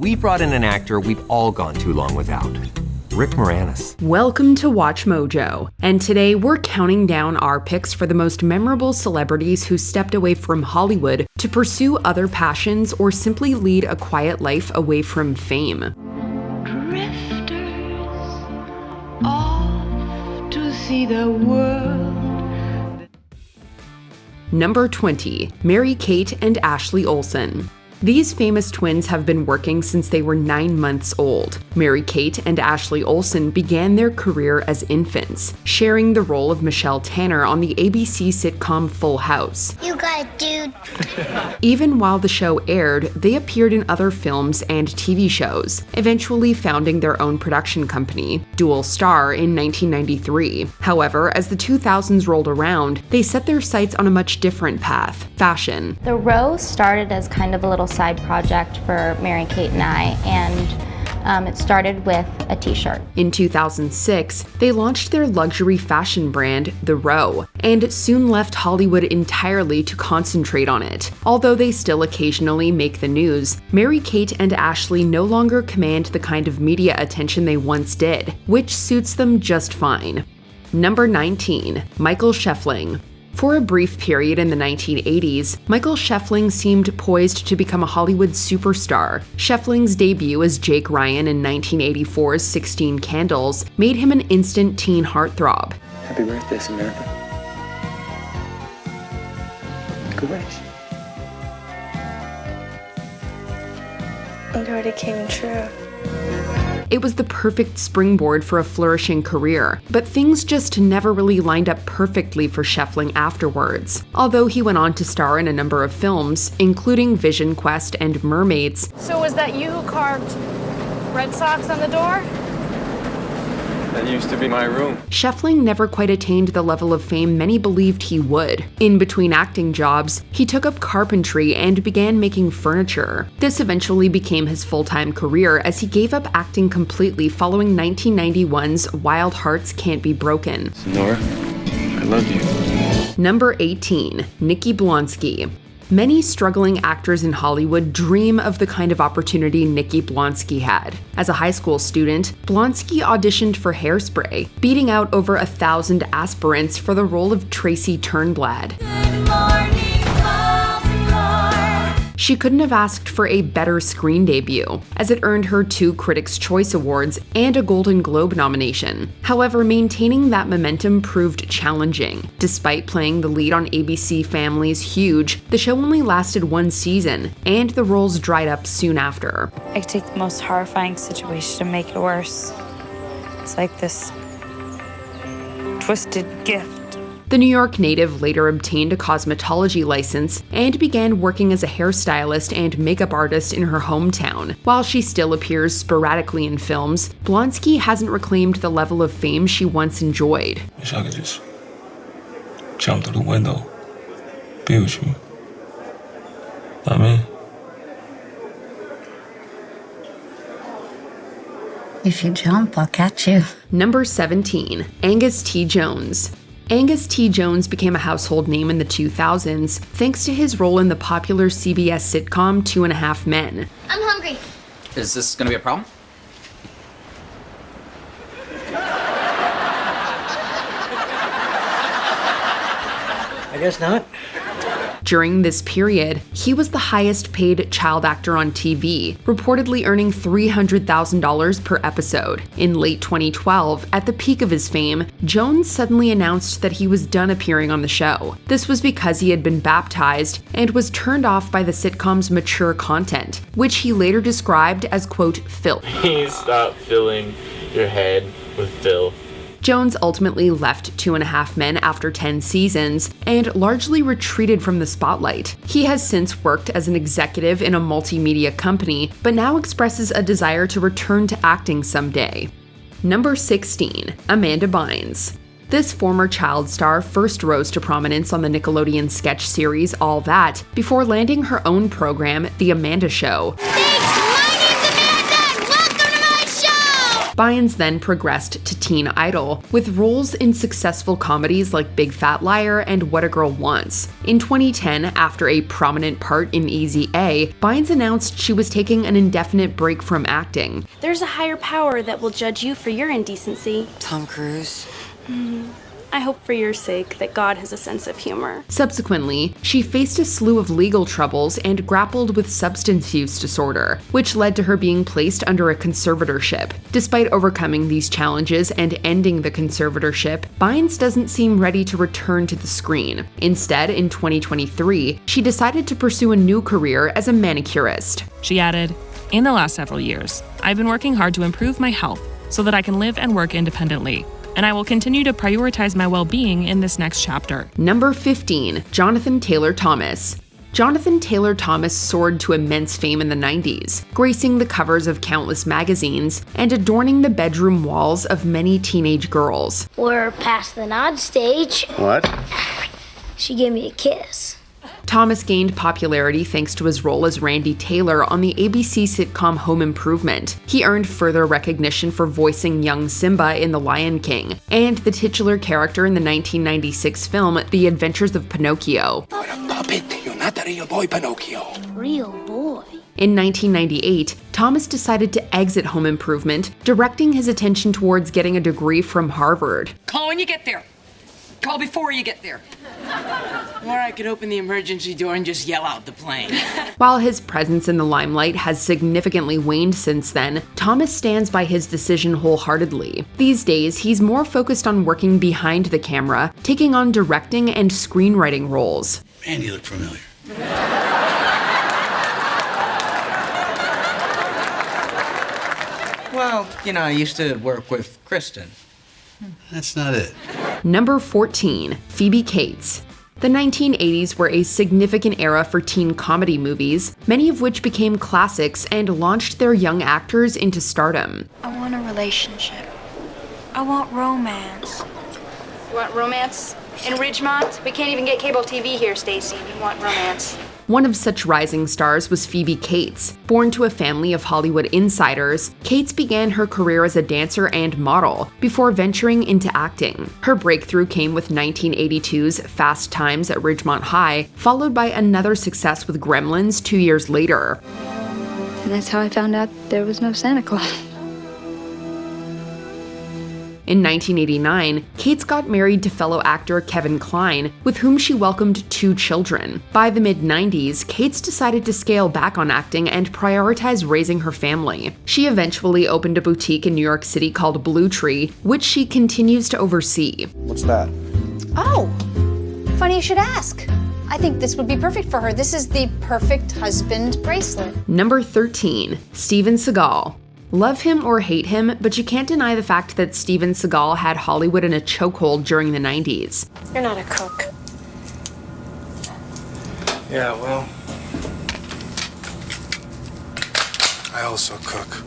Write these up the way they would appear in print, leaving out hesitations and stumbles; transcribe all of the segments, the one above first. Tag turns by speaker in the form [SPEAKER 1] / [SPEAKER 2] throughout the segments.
[SPEAKER 1] we brought in an actor we've all gone too long without. Rick Moranis.
[SPEAKER 2] Welcome to Watch Mojo, and today we're counting down our picks for the most memorable celebrities who stepped away from Hollywood to pursue other passions or simply lead a quiet life away from fame.
[SPEAKER 3] Drifters off to see the world.
[SPEAKER 2] Number 20. Mary-Kate and Ashley Olsen. These famous twins have been working since they were 9 months old. Mary-Kate and Ashley Olsen began their career as infants, sharing the role of Michelle Tanner on the ABC sitcom Full House.
[SPEAKER 4] You got it, dude.
[SPEAKER 2] Even while the show aired, they appeared in other films and TV shows, eventually founding their own production company, Dual Star, in 1993. However, as the 2000s rolled around, they set their sights on a much different path: fashion.
[SPEAKER 5] The Row started as kind of a little side project for Mary-Kate and I, and it started with a t-shirt.
[SPEAKER 2] In 2006, they launched their luxury fashion brand, The Row, and soon left Hollywood entirely to concentrate on it. Although they still occasionally make the news, Mary-Kate and Ashley no longer command the kind of media attention they once did, which suits them just fine. Number 19. Michael Chefling. For a brief period in the 1980s, Michael Chefling seemed poised to become a Hollywood superstar. Chefling's debut as Jake Ryan in 1984's 16 Candles made him an instant teen heartthrob.
[SPEAKER 6] Happy birthday, Samantha. Good wish.
[SPEAKER 7] It already came true.
[SPEAKER 2] It was the perfect springboard for a flourishing career, but things just never really lined up perfectly for Chefling afterwards. Although he went on to star in a number of films, including Vision Quest and Mermaids.
[SPEAKER 8] So was that you who carved Red Sox on the door?
[SPEAKER 6] That used to be my room.
[SPEAKER 2] Chefling never quite attained the level of fame many believed he would. In between acting jobs, he took up carpentry and began making furniture. This eventually became his full-time career as he gave up acting completely following 1991's Wild Hearts Can't Be Broken.
[SPEAKER 6] Nora, I love you.
[SPEAKER 2] Number 18. Nikki Blansky. Many struggling actors in Hollywood dream of the kind of opportunity Nikki Blansky had. As a high school student, Blansky auditioned for Hairspray, beating out over 1,000 aspirants for the role of Tracy Turnblad. She couldn't have asked for a better screen debut, as it earned her 2 Critics' Choice Awards and a Golden Globe nomination. However, maintaining that momentum proved challenging. Despite playing the lead on ABC Family's Huge, the show only lasted 1 season, and the roles dried up soon after.
[SPEAKER 9] I could take the most horrifying situation and make it worse. It's like this twisted gift.
[SPEAKER 2] The New York native later obtained a cosmetology license and began working as a hairstylist and makeup artist in her hometown. While she still appears sporadically in films, Blansky hasn't reclaimed the level of fame she once enjoyed.
[SPEAKER 10] Wish I could just jump through the window, be with you. I mean,
[SPEAKER 4] If you jump, I'll catch you.
[SPEAKER 2] Number 17. Angus T Jones. Angus T Jones became a household name in the 2000s thanks to his role in the popular CBS sitcom 2.5 Men.
[SPEAKER 4] I'm hungry.
[SPEAKER 11] Is this gonna be a problem?
[SPEAKER 12] I guess not.
[SPEAKER 2] During this period, he was the highest paid child actor on TV, reportedly earning $300,000 per episode. In late 2012, at the peak of his fame, Jones suddenly announced that he was done appearing on the show. This was because he had been baptized and was turned off by the sitcom's mature content, which he later described as, quote, filth.
[SPEAKER 13] Please stop filling your head with filth.
[SPEAKER 2] Jones ultimately left 2.5 Men after 10 seasons and largely retreated from the spotlight. He has since worked as an executive in a multimedia company, but now expresses a desire to return to acting someday. Number 16. Amanda Bynes. This former child star first rose to prominence on the Nickelodeon sketch series All That before landing her own program, The Amanda Show. Bynes then progressed to teen idol, with roles in successful comedies like Big Fat Liar and What a Girl Wants. In 2010, after a prominent part in Easy A, Bynes announced she was taking an indefinite break from acting.
[SPEAKER 8] There's a higher power that will judge you for your indecency.
[SPEAKER 7] Tom Cruise?
[SPEAKER 8] I hope for your sake that God has a sense of humor.
[SPEAKER 2] Subsequently, she faced a slew of legal troubles and grappled with substance use disorder, which led to her being placed under a conservatorship. Despite overcoming these challenges and ending the conservatorship, Bynes doesn't seem ready to return to the screen. Instead, in 2023, she decided to pursue a new career as a manicurist.
[SPEAKER 14] She added, "In the last several years, I've been working hard to improve my health so that I can live and work independently. And I will continue to prioritize my well-being in this next chapter."
[SPEAKER 2] Number 15, Jonathan Taylor Thomas. Jonathan Taylor Thomas soared to immense fame in the 90s, gracing the covers of countless magazines and adorning the bedroom walls of many teenage girls.
[SPEAKER 15] We're past the nod stage.
[SPEAKER 6] What?
[SPEAKER 15] She gave me a kiss.
[SPEAKER 2] Thomas gained popularity thanks to his role as Randy Taylor on the ABC sitcom Home Improvement. He earned further recognition for voicing young Simba in The Lion King, and the titular character in the 1996 film The Adventures of Pinocchio.
[SPEAKER 16] You're a puppet. You're not a real boy, Pinocchio.
[SPEAKER 15] Real boy.
[SPEAKER 2] In 1998, Thomas decided to exit Home Improvement, directing his attention towards getting a degree from Harvard.
[SPEAKER 7] Call when you get there. Call before you get there. Or I could open the emergency door and just yell out the plane.
[SPEAKER 2] While his presence in the limelight has significantly waned since then, Thomas stands by his decision wholeheartedly. These days, he's more focused on working behind the camera, taking on directing and screenwriting roles.
[SPEAKER 16] Man, you look familiar.
[SPEAKER 12] Well, I used to work with Kristen.
[SPEAKER 16] That's not it.
[SPEAKER 2] Number 14, Phoebe Kates. The 1980s were a significant era for teen comedy movies, many of which became classics and launched their young actors into stardom.
[SPEAKER 17] I want a relationship. I want romance.
[SPEAKER 8] You want romance? In Ridgemont? We can't even get cable TV here, Stacy. You want romance.
[SPEAKER 2] One of such rising stars was Phoebe Kates. Born to a family of Hollywood insiders, Kates began her career as a dancer and model before venturing into acting. Her breakthrough came with 1982's Fast Times at Ridgemont High, followed by another success with Gremlins 2 years later.
[SPEAKER 17] And that's how I found out there was no Santa Claus.
[SPEAKER 2] In 1989, Kates got married to fellow actor Kevin Kline, with whom she welcomed 2 children. By the mid-90s, Kates decided to scale back on acting and prioritize raising her family. She eventually opened a boutique in New York City called Blue Tree, which she continues to oversee.
[SPEAKER 6] What's that?
[SPEAKER 18] Oh, funny you should ask. I think this would be perfect for her. This is the perfect husband bracelet.
[SPEAKER 2] Number 13, Steven Seagal. Love him or hate him, but you can't deny the fact that Steven Seagal had Hollywood in a chokehold during the 90s.
[SPEAKER 8] You're not a cook.
[SPEAKER 6] Yeah, well,
[SPEAKER 16] I also cook.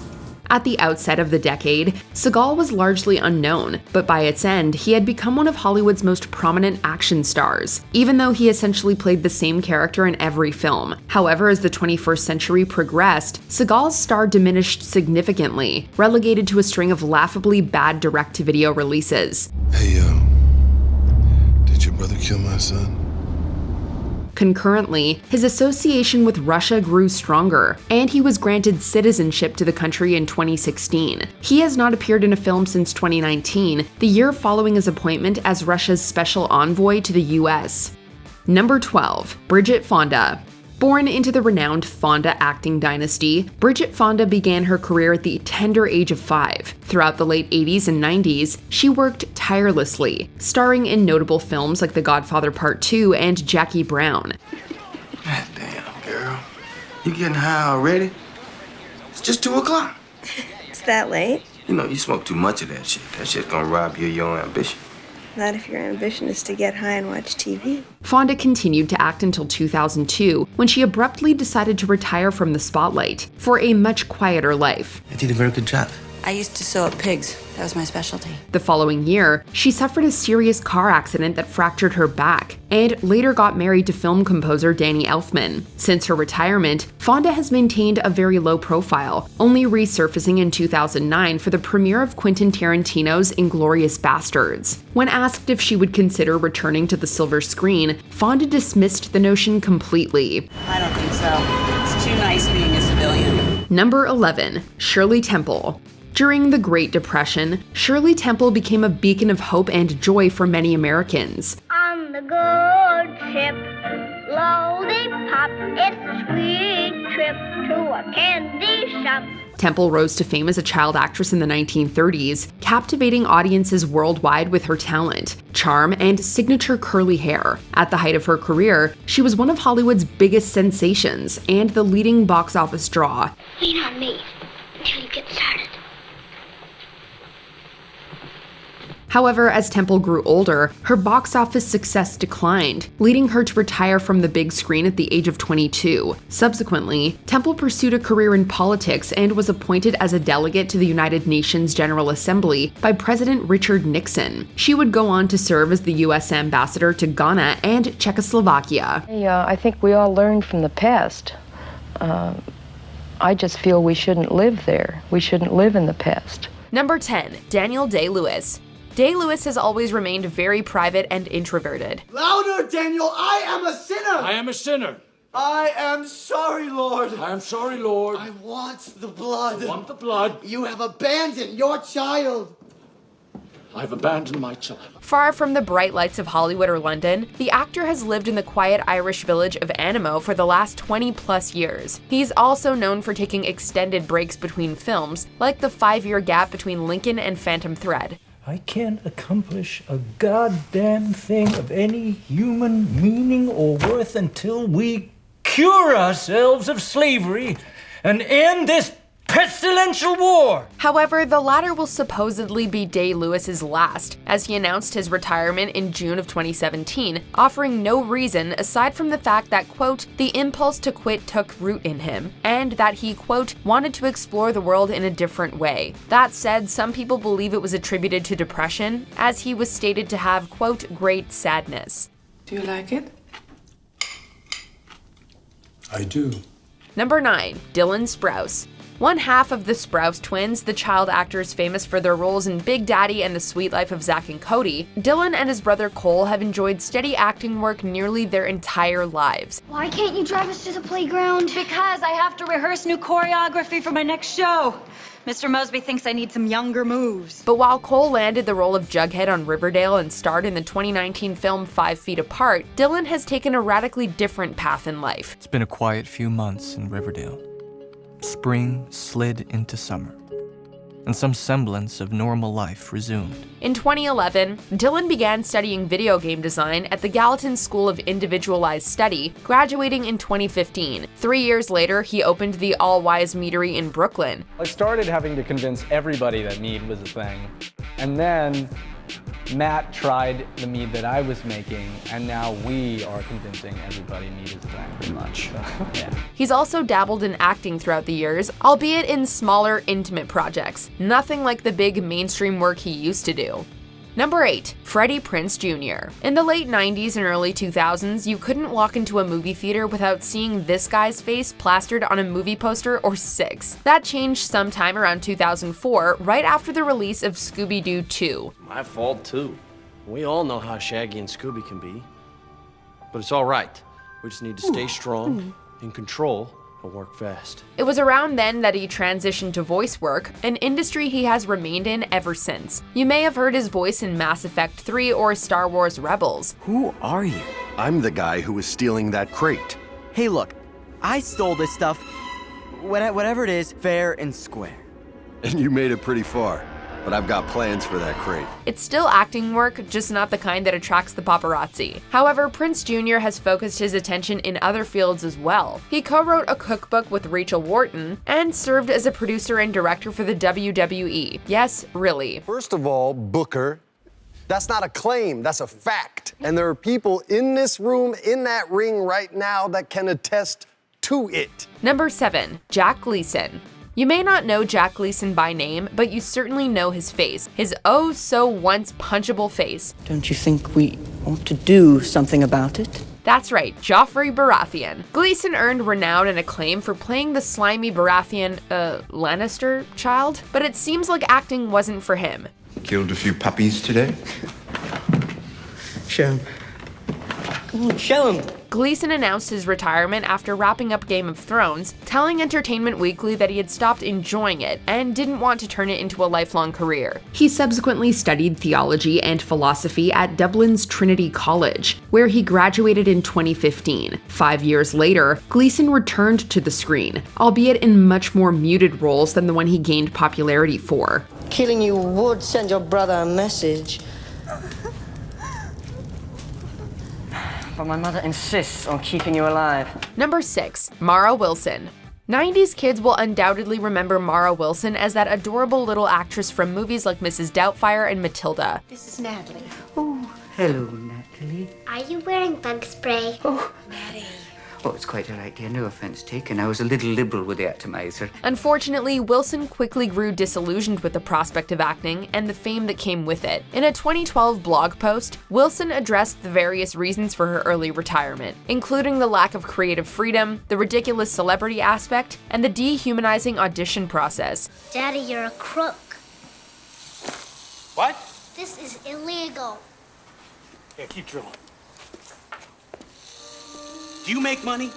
[SPEAKER 2] At the outset of the decade, Seagal was largely unknown, but by its end, he had become one of Hollywood's most prominent action stars, even though he essentially played the same character in every film. However, as the 21st century progressed, Seagal's star diminished significantly, relegated to a string of laughably bad direct-to-video releases.
[SPEAKER 16] Hey, did your brother kill my son?
[SPEAKER 2] Concurrently, his association with Russia grew stronger, and he was granted citizenship to the country in 2016. He has not appeared in a film since 2019, the year following his appointment as Russia's special envoy to the US. Number 12, Bridget Fonda. Born into the renowned Fonda acting dynasty, Bridget Fonda began her career at the tender age of 5. Throughout the late 80s and 90s, she worked tirelessly, starring in notable films like The Godfather Part 2 and Jackie Brown.
[SPEAKER 16] God damn, girl. You getting high already? It's just 2 o'clock.
[SPEAKER 19] It's that late?
[SPEAKER 16] You smoke too much of that shit. That shit's gonna rob you of your ambition.
[SPEAKER 19] Not if your ambition is to get high and watch TV.
[SPEAKER 2] Fonda continued to act until 2002, when she abruptly decided to retire from the spotlight for a much quieter life.
[SPEAKER 16] I did a very good job.
[SPEAKER 17] I used to sew up pigs. That was my specialty.
[SPEAKER 2] The following year, she suffered a serious car accident that fractured her back, and later got married to film composer Danny Elfman. Since her retirement, Fonda has maintained a very low profile, only resurfacing in 2009 for the premiere of Quentin Tarantino's Inglourious Basterds. When asked if she would consider returning to the silver screen, Fonda dismissed the notion completely.
[SPEAKER 7] I don't think so. It's too nice being a civilian.
[SPEAKER 2] Number 11. Shirley Temple. During the Great Depression, Shirley Temple became a beacon of hope and joy for many Americans.
[SPEAKER 15] On the good ship, lollipop, it's a sweet trip to a candy shop.
[SPEAKER 2] Temple rose to fame as a child actress in the 1930s, captivating audiences worldwide with her talent, charm, and signature curly hair. At the height of her career, she was one of Hollywood's biggest sensations and the leading box office draw.
[SPEAKER 15] Lean on me until you get started.
[SPEAKER 2] However, as Temple grew older, her box office success declined, leading her to retire from the big screen at the age of 22. Subsequently, Temple pursued a career in politics and was appointed as a delegate to the United Nations General Assembly by President Richard Nixon. She would go on to serve as the U.S. ambassador to Ghana and Czechoslovakia.
[SPEAKER 20] I think we all learned from the past. I just feel we shouldn't live there. We shouldn't live in the past.
[SPEAKER 2] Number 10. Daniel Day-Lewis. Day-Lewis has always remained very private and introverted.
[SPEAKER 21] Louder, Daniel! I am a sinner!
[SPEAKER 22] I am a sinner.
[SPEAKER 21] I am sorry, Lord.
[SPEAKER 22] I am sorry, Lord.
[SPEAKER 21] I want the blood.
[SPEAKER 22] I want the blood.
[SPEAKER 21] You have abandoned your child.
[SPEAKER 22] I've abandoned my child.
[SPEAKER 2] Far from the bright lights of Hollywood or London, the actor has lived in the quiet Irish village of Animo for the last 20+ years. He's also known for taking extended breaks between films, like the 5-year gap between Lincoln and Phantom Thread.
[SPEAKER 23] I can't accomplish a goddamn thing of any human meaning or worth until we cure ourselves of slavery and end this pestilential war.
[SPEAKER 2] However, the latter will supposedly be Day-Lewis's last, as he announced his retirement in June of 2017, offering no reason aside from the fact that, quote, the impulse to quit took root in him, and that he, quote, wanted to explore the world in a different way. That said, some people believe it was attributed to depression, as he was stated to have, quote, great sadness.
[SPEAKER 7] Do you like it?
[SPEAKER 23] I do.
[SPEAKER 2] Number 9. Dylan Sprouse. One half of the Sprouse twins, the child actors famous for their roles in Big Daddy and The Sweet Life of Zack and Cody, Dylan and his brother Cole have enjoyed steady acting work nearly their entire lives.
[SPEAKER 15] Why can't you drive us to the playground?
[SPEAKER 17] Because I have to rehearse new choreography for my next show. Mr. Mosby thinks I need some younger moves.
[SPEAKER 2] But while Cole landed the role of Jughead on Riverdale and starred in the 2019 film 5 Feet Apart, Dylan has taken a radically different path in life.
[SPEAKER 24] It's been a quiet few months in Riverdale. Spring slid into summer, and some semblance of normal life resumed.
[SPEAKER 2] In 2011, Dylan began studying video game design at the Gallatin School of Individualized Study, graduating in 2015. 3 years later, he opened the All Wise Meadery in Brooklyn.
[SPEAKER 25] I started having to convince everybody that mead was a thing, and then Matt tried the mead that I was making, and now we are convincing everybody mead is a thing, pretty much. So, yeah.
[SPEAKER 2] He's also dabbled in acting throughout the years, albeit in smaller, intimate projects. Nothing like the big mainstream work he used to do. Number 8. Freddy Prince Jr. In the late 90s and early 2000s, you couldn't walk into a movie theater without seeing this guy's face plastered on a movie poster or 6. That changed sometime around 2004, right after the release of Scooby-Doo 2.
[SPEAKER 26] My fault, too. We all know how Shaggy and Scooby can be. But it's all right. We just need to stay strong, in control, and work fast.
[SPEAKER 2] It was around then that he transitioned to voice work, an industry he has remained in ever since. You may have heard his voice in Mass Effect 3 or Star Wars Rebels.
[SPEAKER 27] Who are you?
[SPEAKER 28] I'm the guy who was stealing that crate.
[SPEAKER 27] Hey, look, I stole this stuff, whatever it is, fair and square.
[SPEAKER 28] And you made it pretty far. But I've got plans for that crate.
[SPEAKER 2] It's still acting work, just not the kind that attracts the paparazzi. However, Prince Jr. has focused his attention in other fields as well. He co-wrote a cookbook with Rachel Wharton and served as a producer and director for the WWE. Yes, really.
[SPEAKER 28] First of all, Booker, that's not a claim, that's a fact. And there are people in this room, in that ring right now that can attest to it.
[SPEAKER 2] Number 7. Jack Gleason. You may not know Jack Gleason by name, but you certainly know his face, his oh-so-once punchable face.
[SPEAKER 1] Don't you think we ought to do something about it?
[SPEAKER 2] That's right, Joffrey Baratheon. Gleason earned renown and acclaim for playing the slimy Baratheon, Lannister child, but it seems like acting wasn't for him.
[SPEAKER 3] Killed a few puppies today?
[SPEAKER 1] Show him. Come on, show him.
[SPEAKER 2] Gleason announced his retirement after wrapping up Game of Thrones, telling Entertainment Weekly that he had stopped enjoying it and didn't want to turn it into a lifelong career. He subsequently studied theology and philosophy at Dublin's Trinity College, where he graduated in 2015. 5 years later, Gleason returned to the screen, albeit in much more muted roles than the one he gained popularity for.
[SPEAKER 1] Killing you would send your brother a message. But my mother insists on keeping you alive.
[SPEAKER 2] Number 6. Mara Wilson. 90s kids will undoubtedly remember Mara Wilson as that adorable little actress from movies like Mrs. Doubtfire and Matilda.
[SPEAKER 4] This is Natalie.
[SPEAKER 1] Oh, hello, Natalie.
[SPEAKER 4] Are you wearing bug spray? Oh, Maddie.
[SPEAKER 5] Oh, it's quite all right, dear. No offense taken. I was a little liberal with the atomizer.
[SPEAKER 2] Unfortunately, Wilson quickly grew disillusioned with the prospect of acting and the fame that came with it. In a 2012 blog post, Wilson addressed the various reasons for her early retirement, including the lack of creative freedom, the ridiculous celebrity aspect, and the dehumanizing audition process.
[SPEAKER 4] Daddy, you're a crook.
[SPEAKER 22] What?
[SPEAKER 4] This is illegal.
[SPEAKER 22] Yeah, keep drilling. Do you make money?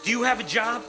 [SPEAKER 22] Do you have a job?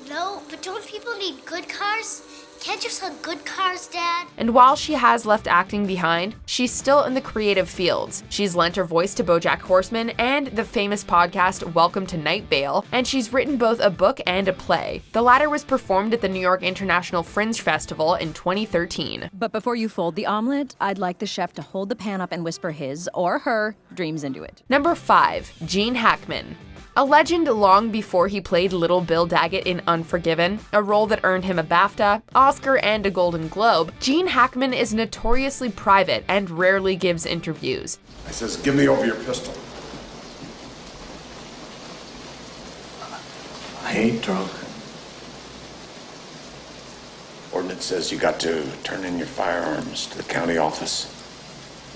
[SPEAKER 4] No, but don't people need good cars? Can't you sell good cars, Dad?
[SPEAKER 2] And while she has left acting behind, she's still in the creative fields. She's lent her voice to BoJack Horseman and the famous podcast Welcome to Night Vale, and she's written both a book and a play. The latter was performed at the New York International Fringe Festival in 2013.
[SPEAKER 9] But before you fold the omelet, I'd like the chef to hold the pan up and whisper his, or her, dreams into it.
[SPEAKER 2] Number 5. Gene Hackman. A legend long before he played Little Bill Daggett in Unforgiven, a role that earned him a BAFTA, Oscar, and a Golden Globe, Gene Hackman is notoriously private and rarely gives interviews.
[SPEAKER 10] I says, give me over your pistol. I ain't drunk. Ordinance says you got to turn in your firearms to the county office,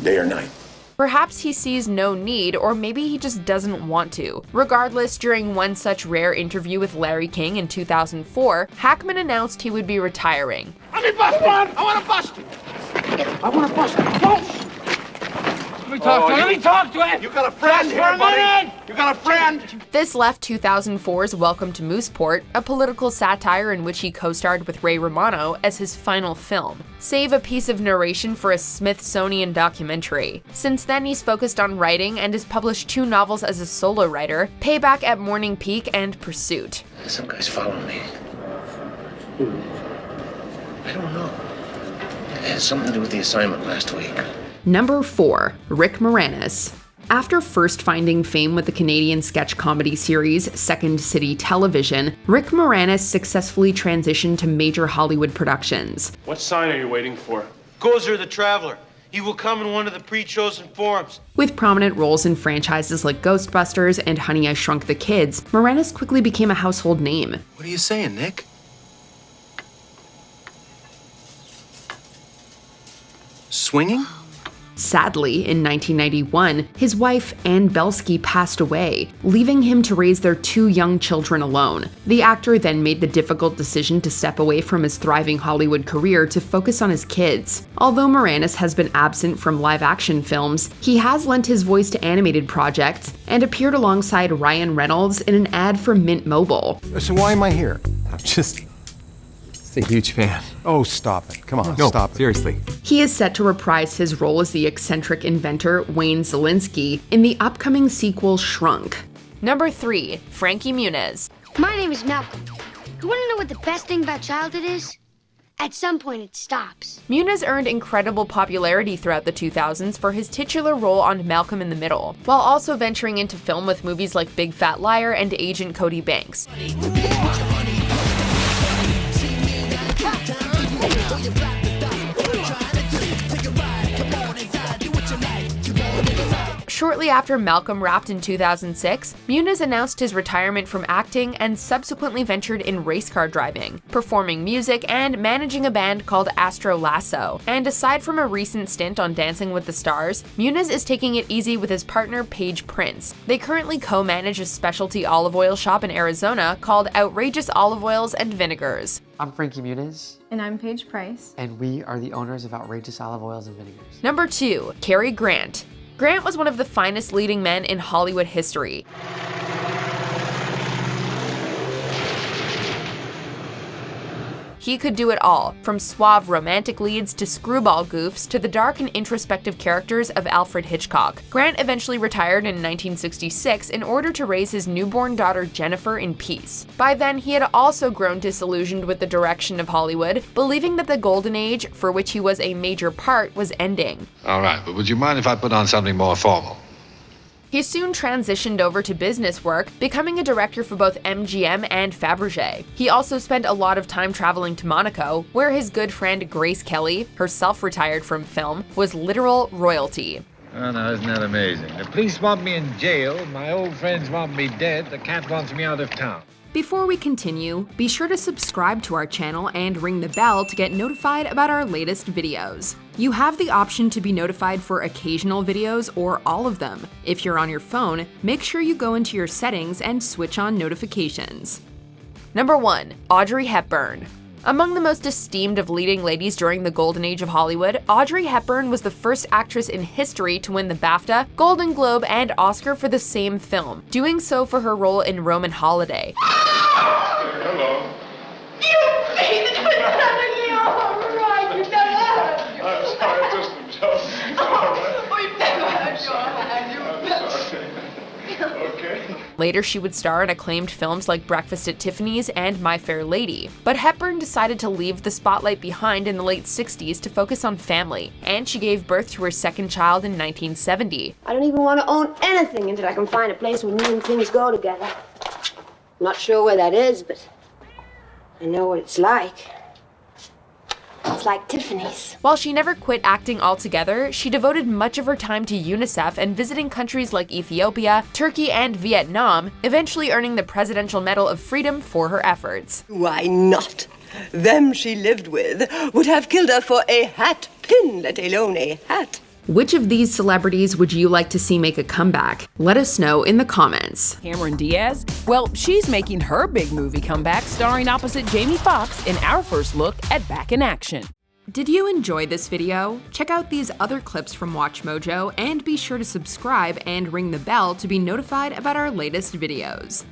[SPEAKER 10] day or night.
[SPEAKER 2] Perhaps he sees no need, or maybe he just doesn't want to. Regardless, during one such rare interview with Larry King in 2004, Hackman announced he would be retiring.
[SPEAKER 22] Let me bust one! I want to bust it! I want to bust it! Don't! Let me talk to him! Let me talk to him!
[SPEAKER 10] You got a friend here, buddy! You got a friend!
[SPEAKER 2] This left 2004's Welcome to Mooseport, a political satire in which he co-starred with Ray Romano, as his final film, save a piece of narration for a Smithsonian documentary. Since then, he's focused on writing and has published 2 novels as a solo writer, Payback at Morning Peak and Pursuit.
[SPEAKER 10] Some guy's following me. Who? I don't know. It has something to do with the assignment last week.
[SPEAKER 2] Number 4. Rick Moranis. After first finding fame with the Canadian sketch comedy series Second City Television, Rick Moranis successfully transitioned to major Hollywood productions.
[SPEAKER 11] What sign are you waiting for?
[SPEAKER 13] Gozer the Traveler. He will come in one of the pre-chosen forms.
[SPEAKER 2] With prominent roles in franchises like Ghostbusters and Honey, I Shrunk the Kids, Moranis quickly became a household name.
[SPEAKER 13] What are you saying, Nick? Swinging?
[SPEAKER 2] Sadly, in 1991, his wife, Ann Belsky, passed away, leaving him to raise their 2 young children alone. The actor then made the difficult decision to step away from his thriving Hollywood career to focus on his kids. Although Moranis has been absent from live-action films, he has lent his voice to animated projects and appeared alongside Ryan Reynolds in an ad for Mint Mobile.
[SPEAKER 28] So why am I here?
[SPEAKER 24] I'm just a huge fan.
[SPEAKER 28] Oh, stop it. Come on,
[SPEAKER 24] No,
[SPEAKER 28] stop it.
[SPEAKER 24] seriously.
[SPEAKER 2] He is set to reprise his role as the eccentric inventor Wayne Szalinski in the upcoming sequel Shrunk. Number 3. Frankie Muniz.
[SPEAKER 15] My name is Malcolm. You want to know what the best thing about childhood is? At some point, it stops.
[SPEAKER 2] Muniz earned incredible popularity throughout the 2000s for his titular role on Malcolm in the Middle, while also venturing into film with movies like Big Fat Liar and Agent Cody Banks. shortly after Malcolm wrapped in 2006, Muniz announced his retirement from acting and subsequently ventured in race car driving, performing music, and managing a band called Astro Lasso. And aside from a recent stint on Dancing with the Stars, Muniz is taking it easy with his partner Paige Prince. They currently co-manage a specialty olive oil shop in Arizona called Outrageous Olive Oils and Vinegars.
[SPEAKER 6] I'm Frankie Muniz.
[SPEAKER 8] And I'm Paige Price.
[SPEAKER 6] And we are the owners of Outrageous Olive Oils and Vinegars.
[SPEAKER 2] Number 2. Cary Grant. Grant was one of the finest leading men in Hollywood history. He could do it all, from suave romantic leads to screwball goofs to the dark and introspective characters of Alfred Hitchcock. Grant eventually retired in 1966 in order to raise his newborn daughter Jennifer in peace. By then, he had also grown disillusioned with the direction of Hollywood, believing that the golden age, for which he was a major part, was ending.
[SPEAKER 11] All right, but would you mind if I put on something more formal?
[SPEAKER 2] He soon transitioned over to business work, becoming a director for both MGM and Fabergé. He also spent a lot of time traveling to Monaco, where his good friend Grace Kelly, herself retired from film, was literal royalty.
[SPEAKER 12] Oh, no, isn't that amazing? The police want me in jail, my old friends want me dead, the cat wants me out of town.
[SPEAKER 2] Before we continue, be sure to subscribe to our channel and ring the bell to get notified about our latest videos. You have the option to be notified for occasional videos or all of them. If you're on your phone, make sure you go into your settings and switch on notifications. Number 1. Audrey Hepburn. Among the most esteemed of leading ladies during the golden age of Hollywood, Audrey Hepburn was the first actress in history to win the BAFTA, Golden Globe, and Oscar for the same film, doing so for her role in Roman Holiday.
[SPEAKER 12] Hello.
[SPEAKER 15] You made it with all right, you never hurt.
[SPEAKER 12] I'm sorry, just a joke. It's all right.
[SPEAKER 15] Oh, you never hurt your hand, you
[SPEAKER 12] Okay.
[SPEAKER 2] Later, she would star in acclaimed films like Breakfast at Tiffany's and My Fair Lady. But Hepburn decided to leave the spotlight behind in the late 60s to focus on family, and she gave birth to her second child in 1970.
[SPEAKER 14] I don't even want to own anything until I can find a place where me and things go together. I'm not sure where that is, but I know what it's like. It's like Tiffany's.
[SPEAKER 2] While she never quit acting altogether, she devoted much of her time to UNICEF and visiting countries like Ethiopia, Turkey, and Vietnam, eventually earning the Presidential Medal of Freedom for her efforts.
[SPEAKER 16] Why not? Them she lived with would have killed her for a hat pin, let alone a hat.
[SPEAKER 2] Which of these celebrities would you like to see make a comeback? Let us know in the comments.
[SPEAKER 18] Cameron Diaz? Well, she's making her big movie comeback starring opposite Jamie Foxx in our first look at Back in Action.
[SPEAKER 2] Did you enjoy this video? Check out these other clips from WatchMojo and be sure to subscribe and ring the bell to be notified about our latest videos.